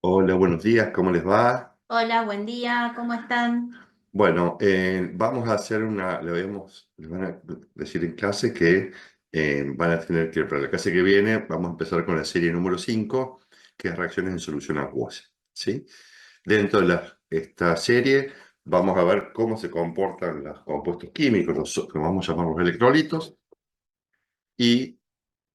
Hola, buenos días, ¿cómo les va? Hola, buen día, ¿cómo están? Bueno, vamos a hacer les van a decir en clase que van a tener que, para la clase que viene, vamos a empezar con la serie número 5, que es reacciones en solución acuosa, ¿sí? Dentro de esta serie vamos a ver cómo se comportan los compuestos químicos, que vamos a llamar los electrolitos, y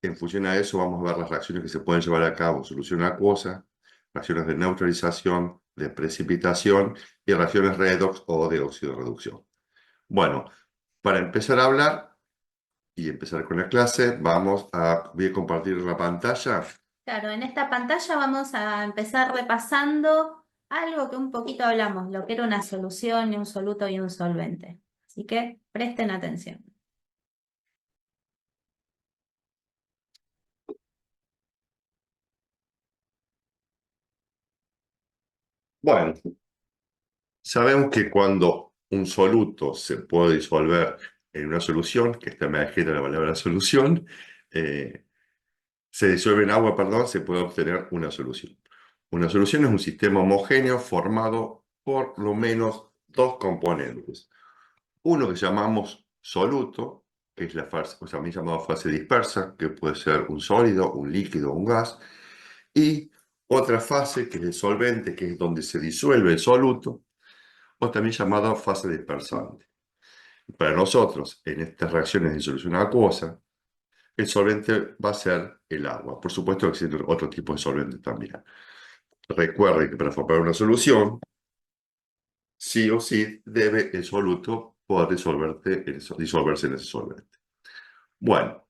en función a eso vamos a ver las reacciones que se pueden llevar a cabo en solución acuosa, reacciones de neutralización, de precipitación y reacciones redox o de óxido de reducción. Bueno, para empezar a hablar y empezar con la clase, voy a compartir la pantalla. Claro, en esta pantalla vamos a empezar repasando algo que un poquito hablamos, lo que era una solución y un soluto y un solvente. Así que presten atención. Bueno, sabemos que cuando un soluto se puede disolver en una solución, que está me escrita la palabra solución, eh, se disuelve en agua, perdón, se puede obtener una solución. Una solución es un sistema homogéneo formado por lo menos dos componentes. Uno que llamamos soluto, que es la fase, o también llamado fase dispersa, que puede ser un sólido, un líquido, un gas, y otra fase que es el solvente, que es donde se disuelve el soluto, o también llamada fase dispersante. Para nosotros, en estas reacciones de solución acuosa, el solvente va a ser el agua. Por supuesto que existen otro tipo de solventes también. Recuerde que para formar una solución, sí o sí debe el soluto poder disolverse en ese solvente. Bueno,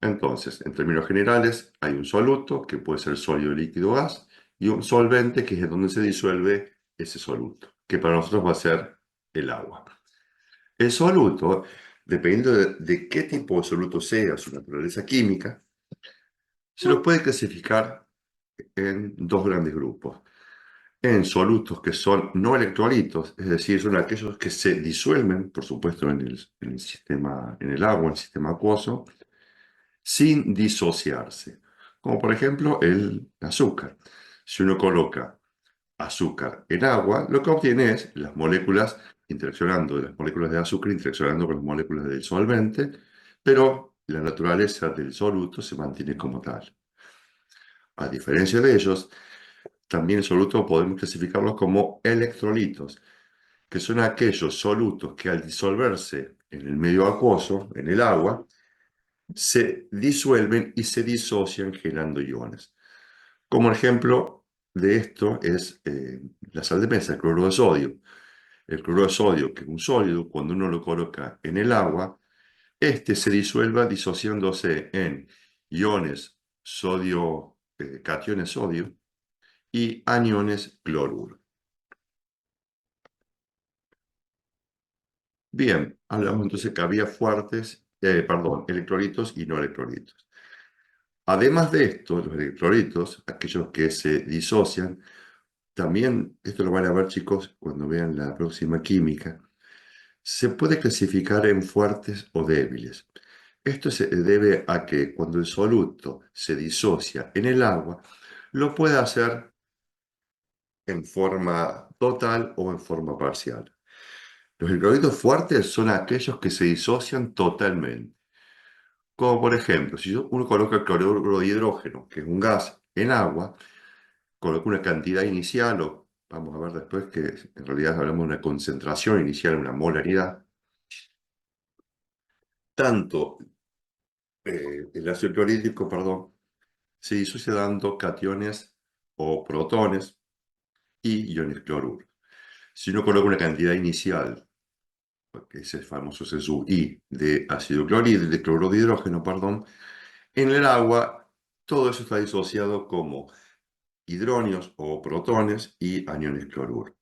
entonces, en términos generales, hay un soluto que puede ser sólido, líquido, gas, y un solvente que es donde se disuelve ese soluto, que para nosotros va a ser el agua. El soluto, dependiendo de qué tipo de soluto sea, su naturaleza química, se los puede clasificar en dos grandes grupos. En solutos que son no electrolitos, es decir, son aquellos que se disuelven, por supuesto, en el sistema, en el agua, en el sistema acuoso, sin disociarse. Como por ejemplo el azúcar. Si uno coloca azúcar en agua, lo que obtiene es las moléculas las moléculas de azúcar interaccionando con las moléculas del solvente, pero la naturaleza del soluto se mantiene como tal. A diferencia de ellos, también solutos podemos clasificarlos como electrolitos, que son aquellos solutos que al disolverse en el medio acuoso, en el agua, se disuelven y se disocian generando iones. Como ejemplo de esto es la sal de mesa, el cloruro de sodio. El cloruro de sodio, que es un sólido, cuando uno lo coloca en el agua, este se disuelva disociándose en iones sodio, cationes sodio, y aniones cloruro. Bien, hablamos entonces que había electrolitos y no electrolitos. Además de esto, los electrolitos, aquellos que se disocian, también, esto lo van a ver chicos cuando vean la próxima química, se puede clasificar en fuertes o débiles. Esto se debe a que cuando el soluto se disocia en el agua, lo puede hacer en forma total o en forma parcial. Los electrolitos fuertes son aquellos que se disocian totalmente. Como por ejemplo, si uno coloca cloruro de hidrógeno, que es un gas, en agua, coloca una cantidad inicial, o vamos a ver después que en realidad hablamos de una concentración inicial, una molaridad, tanto el ácido clorhídrico, perdón, se disocia dando cationes o protones y iones cloruro. Si uno coloca una cantidad inicial, que es el famoso CSU-I, de ácido clorhídrico, de cloruro de hidrógeno, perdón, en el agua todo eso está disociado como hidronios o protones y aniones cloruro.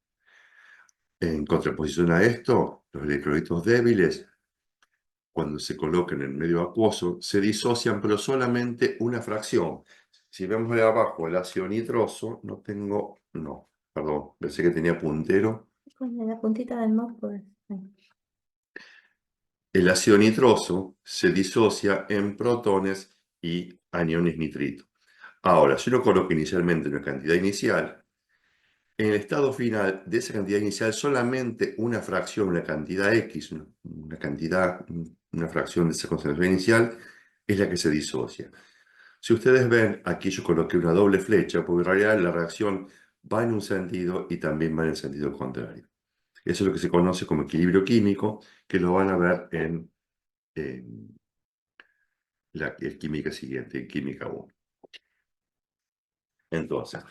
En contraposición a esto, los electrolitos débiles, cuando se colocan en el medio acuoso, se disocian, pero solamente una fracción. Si vemos de abajo el ácido nitroso, no, perdón, pensé que tenía puntero. Con la puntita del mouse, pues. El ácido nitroso se disocia en protones y aniones nitrito. Ahora, si uno coloca inicialmente una cantidad inicial, en el estado final de esa cantidad inicial solamente una fracción, una cantidad X, una cantidad, una fracción de esa concentración inicial es la que se disocia. Si ustedes ven, aquí yo coloqué una doble flecha, porque en realidad la reacción va en un sentido y también va en el sentido contrario. Eso es lo que se conoce como equilibrio químico, que lo van a ver en la química siguiente, en química 1. Entonces,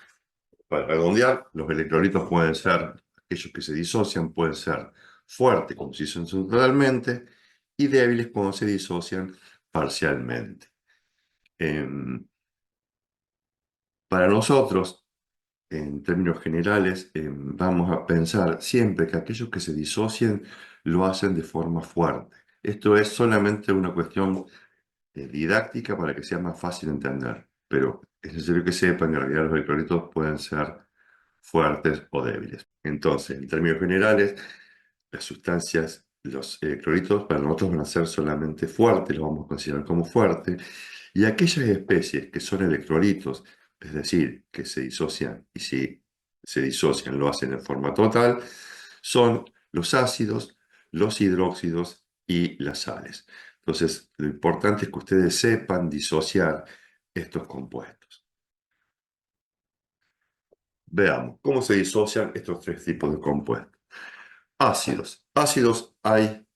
para redondear, los electrolitos pueden ser, aquellos que se disocian, pueden ser fuertes como se disocian totalmente y débiles cuando se disocian parcialmente. Para nosotros, en términos generales, vamos a pensar siempre que aquellos que se disocian lo hacen de forma fuerte. Esto es solamente una cuestión didáctica para que sea más fácil de entender, pero es necesario que sepan que en realidad los electrolitos pueden ser fuertes o débiles. Entonces, en términos generales, las sustancias, los electrolitos para nosotros van a ser solamente fuertes, los vamos a considerar como fuertes, y aquellas especies que son electrolitos, es decir, que se disocian, y si se disocian lo hacen en forma total, son los ácidos, los hidróxidos y las sales. Entonces, lo importante es que ustedes sepan disociar estos compuestos. Veamos cómo se disocian estos tres tipos de compuestos. Ácidos. Ácidos hay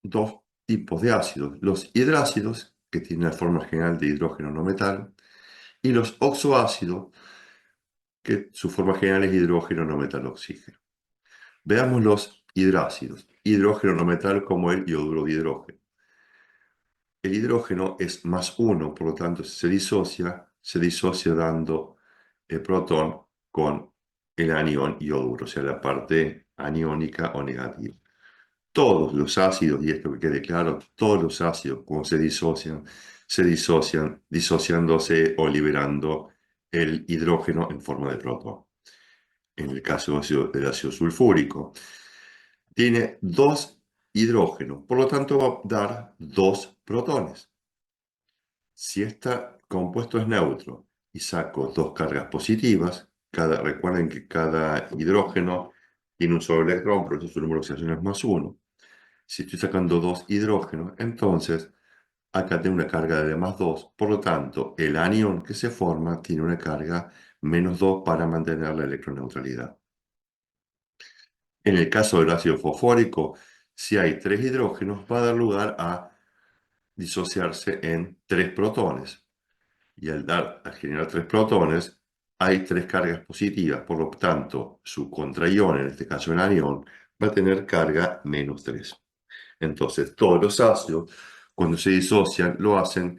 dos tipos de ácidos. Los hidrácidos, que tienen la forma general de hidrógeno no metal, y los oxoácidos, que su forma general es hidrógeno no metal oxígeno. Veamos los hidrácidos. Hidrógeno no metal como el iodo de hidrógeno. El hidrógeno es más uno, por lo tanto, si se disocia dando el protón con el anión ioduro, o sea, la parte aniónica o negativa. Todos los ácidos, y esto que quede claro, todos los ácidos, cuando se disocian disociándose o liberando el hidrógeno en forma de protón. En el caso del ácido sulfúrico, tiene dos hidrógenos, por lo tanto va a dar dos protones. Si este compuesto es neutro y saco dos cargas positivas, recuerden que cada hidrógeno tiene un solo electrón, por eso su número de oxidación es más uno. Si estoy sacando dos hidrógenos, entonces acá tengo una carga de más 2, por lo tanto, el anión que se forma tiene una carga menos 2 para mantener la electroneutralidad. En el caso del ácido fosfórico, si hay tres hidrógenos, va a dar lugar a disociarse en tres protones. Y al generar tres protones, hay tres cargas positivas, por lo tanto, su contraión, en este caso el anión, va a tener carga menos 3. Entonces, todos los ácidos, cuando se disocian, lo hacen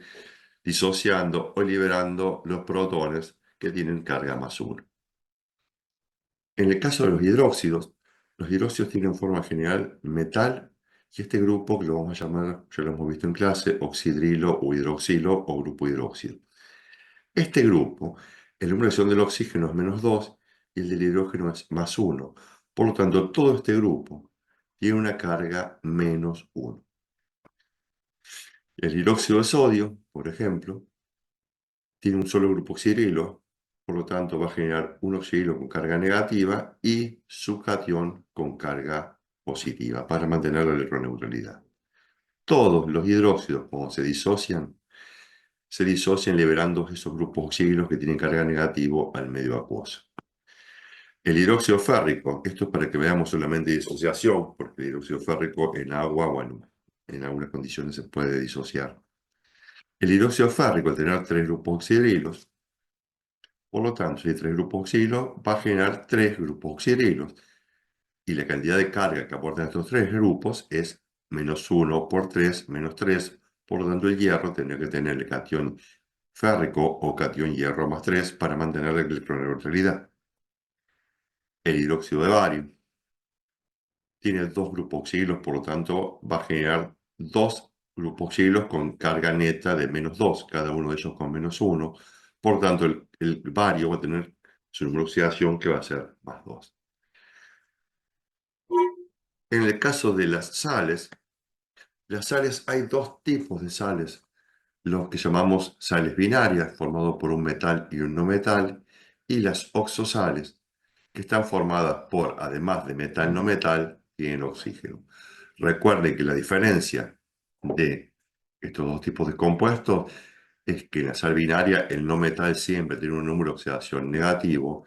disociando o liberando los protones que tienen carga más 1. En el caso de los hidróxidos tienen forma general metal y este grupo que lo vamos a llamar, ya lo hemos visto en clase, oxidrilo o hidroxilo o grupo hidróxido. Este grupo, el número de oxígeno del oxígeno es menos 2 y el del hidrógeno es más 1. Por lo tanto, todo este grupo tiene una carga menos 1. El hidróxido de sodio, por ejemplo, tiene un solo grupo oxidrilo, por lo tanto va a generar un oxidrilo con carga negativa y su catión con carga positiva para mantener la electroneutralidad. Todos los hidróxidos, cuando se disocian liberando esos grupos oxidrilos que tienen carga negativa al medio acuoso. El hidróxido férrico, esto es para que veamos solamente disociación, porque el hidróxido férrico en agua, bueno, en algunas condiciones se puede disociar. El hidróxido férrico, al tener tres grupos oxidrilos, por lo tanto, si hay tres grupos oxidrilos, va a generar tres grupos oxidrilos. Y la cantidad de carga que aportan estos tres grupos es menos 1 por 3, menos 3. Por lo tanto, el hierro tendría que tener el catión férrico o catión hierro más 3 para mantener la electroneutralidad. El hidróxido de bario tiene dos grupos oxidrilos, por lo tanto, va a generar dos grupos oxidrilos con carga neta de menos 2, cada uno de ellos con menos 1. Por tanto, el bario va a tener su número de oxidación que va a ser más 2. En el caso de las sales hay dos tipos de sales los que llamamos sales binarias, formados por un metal y un no metal, y las oxosales, que están formadas por, además de metal no metal, tienen oxígeno. Recuerden que la diferencia de estos dos tipos de compuestos es que en la sal binaria el no metal siempre tiene un número de oxidación negativo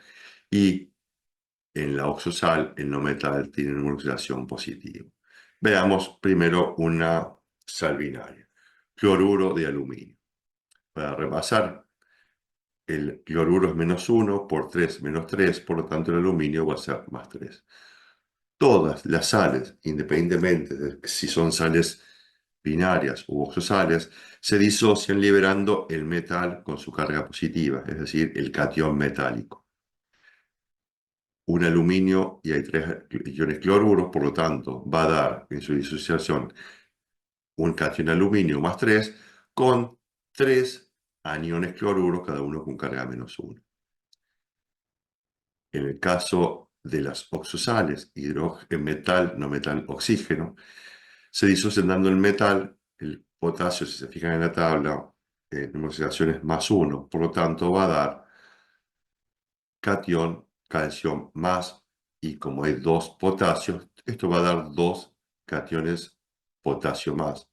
y en la oxosal el no metal tiene un número de oxidación positivo. Veamos primero una sal binaria, cloruro de aluminio. Para repasar, el cloruro es -1 por 3 -3, por lo tanto el aluminio va a ser +3. Todas las sales, independientemente de si son sales binarias u oxosales, se disocian liberando el metal con su carga positiva, es decir, el catión metálico. Un aluminio y hay 3 iones cloruros, por lo tanto, va a dar en su disociación un catión aluminio +3 con 3 aniones cloruros, cada uno con carga -1. En el caso de las oxosales, metal, no metal, oxígeno, se disocian dando el metal, el potasio, si se fijan en la tabla, numeración +1, por lo tanto va a dar catión, calcio más, y como hay 2 potasios, esto va a dar 2 cationes potasio más.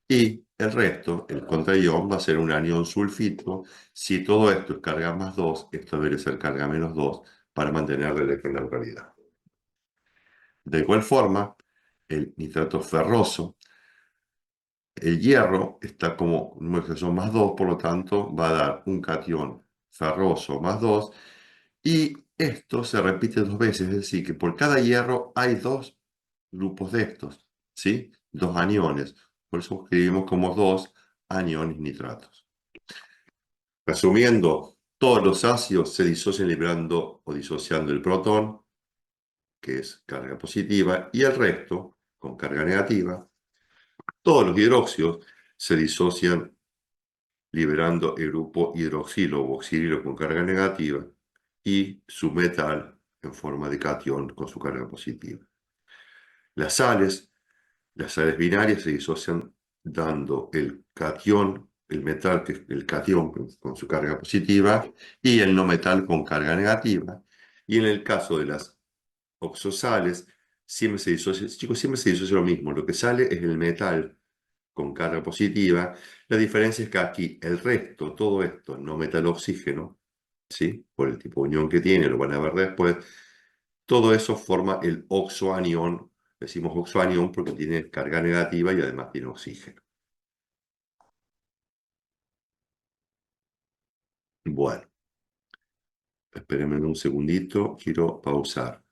Y el resto, el contraión, va a ser un anión sulfito. Si todo esto es carga +2, esto debe ser carga -2 para mantener la electroneutralidad. De igual forma, el nitrato ferroso, el hierro está como numeración +2, por lo tanto va a dar un catión ferroso +2, y esto se repite 2 veces, es decir, que por cada hierro hay 2 grupos de estos, ¿sí? 2 aniones, por eso escribimos como 2 aniones nitratos. Resumiendo, todos los ácidos se disocian liberando o disociando el protón, que es carga positiva, y el resto, con carga negativa. Todos los hidróxidos se disocian liberando el grupo hidroxilo o oxidilo con carga negativa y su metal en forma de catión con su carga positiva. Las sales binarias se disocian dando el catión, el metal, que es el catión con su carga positiva, y el no metal con carga negativa. Y en el caso de las oxosales, siempre se disocia, chicos, siempre se disocia lo mismo. Lo que sale es el metal con carga positiva. La diferencia es que aquí el resto, todo esto, no metal oxígeno, ¿sí? Por el tipo de unión que tiene, lo van a ver después. Todo eso forma el oxoanión. Decimos oxoanión porque tiene carga negativa y además tiene oxígeno. Bueno, espérenme un segundito, quiero pausar.